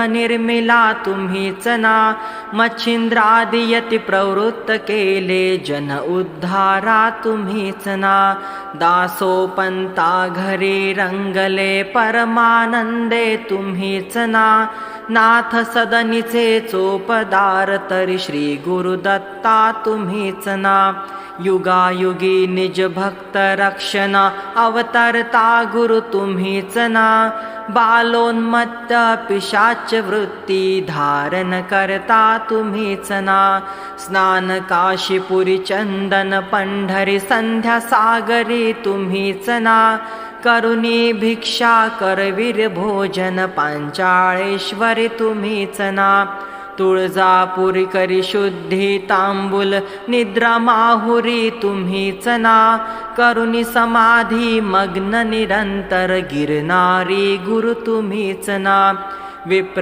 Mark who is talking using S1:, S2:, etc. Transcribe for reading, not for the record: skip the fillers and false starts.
S1: निर्मिला तुम्हीच ना. मच्छिंद्रादी यती प्रवृत्त केले जन उद्धारा तुम्हीच ना. दासोपंता घरी रंगले परमानंदे तुम्हीच ना. नाथ सदनीचे चोपदार तरी श्री गुरुदत्ता तुम्हीच ना. युगायुगी निज भक्त रक्षणा अवतरता गुरु तुम्हीच ना. बालोन्मत्त पिशाच वृत्ती धारण करता तुम्हीच ना. स्नान काशीपुरी चंदन पंढरी संध्या सागरी तुम्हीच ना. करुणी भिक्षा करवीर भोजन पांचाळेश्वरी तुम्हीच ना. तुळजापुरी करी शुद्धी तांबूल निद्रा माहुरी तुम्हीच ना. करुणी समाधी मग्न निरंतर गिरणारी गुरु तुम्हीच ना. विप्र